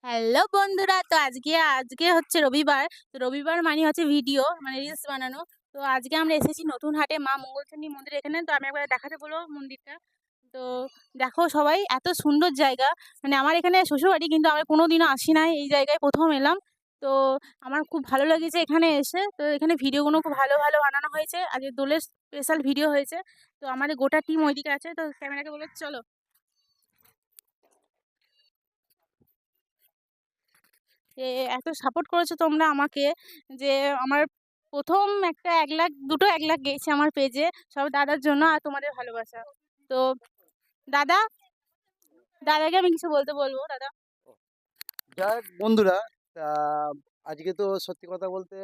Hello বন্ধুরা, তো আজকে আজকে হচ্ছে রবিবার। তো রবিবার মানে হচ্ছে ভিডিও মানে রিলস বানানো। তো আজকে আমরা এসেছি নতুন হাটে মা মঙ্গলচণ্ডী মন্দির এখানে। তো আমি একবার দেখাতে বলবো মন্দিরটা। তো দেখো সবাই, এত সুন্দর জায়গা। মানে আমার এখানে শ্বশুরবাড়ি, কিন্তু আমি কোনোদিনও আসি নাই, এই জায়গায় প্রথম এলাম। তো আমার খুব ভালো লেগেছে এখানে এসে। তো এখানে ভিডিওগুলো খুব ভালো ভালো বানানো হয়েছে, আজকে দোলের স্পেশাল ভিডিও হয়েছে। তো আমাদের গোটা টিম ওইদিকে আছে, তো ক্যামেরাকে বলে চলো। যে এত সাপোর্ট করেছো তোমরা আমাকে, যে আমার প্রথম একটা 1 লাখ, দুটো 1 লাখ গেছে আমার পেজে, সব দাদার জন্য আর তোমাদের ভালোবাসা। তো দাদা, দাদাকে আমি কিছু বলতে বলবো। দাদা, যাক বন্ধুরা, তা আজকে তো সত্যি কথা বলতে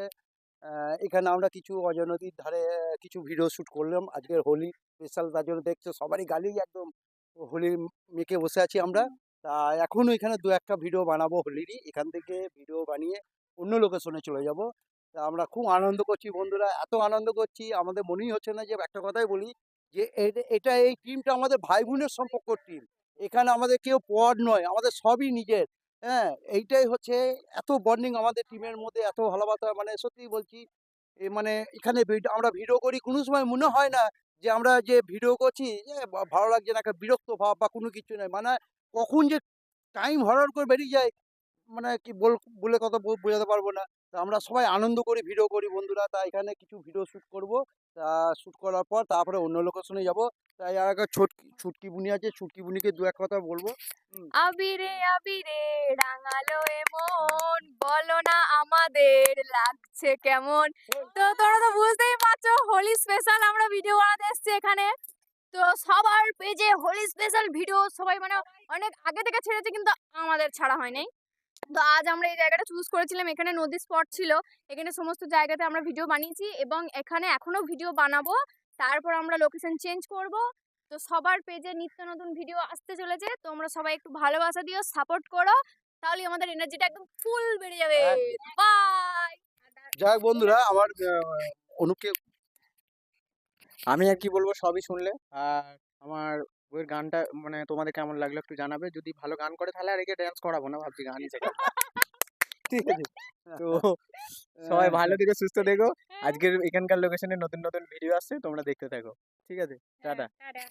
এখানে আমরা কিছু অজয় নদীর ধারে কিছু ভিডিও শ্যুট করলাম। আজকের হোলি স্পেশাল, তার জন্য দেখছো সবারই গালি একদম হোলি মেখে বসে আছি আমরা। তা এখনো এখানে দু একটা ভিডিও বানাবো হোলিরই, এখান থেকে ভিডিও বানিয়ে অন্য লোকেশনে চলে যাব। তা আমরা খুব আনন্দ করছি বন্ধুরা, এত আনন্দ করছি আমাদের মনেই হচ্ছে না। যে একটা কথাই বলি, যে এটা এই টিমটা আমাদের ভাই বোনের সম্পর্কর টিম। এখানে আমাদের কেউ পর নয়, আমাদের সবই নিজের। হ্যাঁ, এইটাই হচ্ছে এত বন্ডিং আমাদের টিমের মধ্যে, এত ভালোবাসা, মানে সত্যি বলছি। মানে এখানে আমরা ভিডিও করি, কোনো সময় মনে হয় না যে আমরা যে ভিডিও করছি ভালো লাগছে না, একটা বিরক্ত ভাব বা কোনো কিছু নয়। মানে কখন যে টাইম হরহর করে বেরিয়ে যায়, মানে কি বলে কথা বোঝাতে পারবো না। তা আমরা সবাই আনন্দ করি, ভিডিও করি বন্ধুরা। তা এখানে কিছু ভিডিও শ্যুট করব। তা শ্যুট করার পর তারপরে অন্য লোকেশনে যাব। তাই আর একটা ছুটকি বুনি আছে, ছুটকি বুনিকে দু এক কথা বলবো। হুম। আবিরে আবিরে রাঙালো এ মন, বলো না আমাদের লাগছে কেমন। তো তোমরা তো বুঝতেই পারছো, হোলি স্পেশাল আমরা ভিডিও বানাতে এসেছি এখানে। তো সবার পেজে হোলি স্পেশাল ভিডিও সবাই মানে অনেক আগে থেকে ছেড়েছে, কিন্তু আমাদের ছাড়া হয় নাই। তো আজ আমরা এই জায়গাটা চুজ করেছিলাম, এখানে নদী স্পট ছিল, এখানে সমস্ত জায়গাতে আমরা ভিডিও বানিয়েছি এবং এখানে এখনো ভিডিও বানাবো। তারপর আমরা লোকেশন চেঞ্জ করব। তো সবার পেজে নিত্য নতুন ভিডিও আসতে চলেছে, তোমরা সবাই একটু ভালোবাসা দিও, সাপোর্ট করো, তাহলে আমাদের এনার্জিটা একদম ফুল বেড়ে যাবে। একদম। বাই। যাক বন্ধুরা, আমার অনুপকে আমি আর কি বলবো, সবই শুনলে। আর আমার বইয়ের গানটা মানে তোমাদের কেমন লাগলো একটু জানাবে। যদি ভালো গান করে তাহলে আর একে ড্যান্স করাবো না, ভাবছি গানই শেখাবো। ঠিক আছে? তো সবাই ভালো থেকো, সুস্থ থেকো। আজকের এখানকার লোকেশনে নতুন নতুন ভিডিও আসছে, তোমরা দেখতে থাকো। ঠিক আছে? টাটা। টাটা।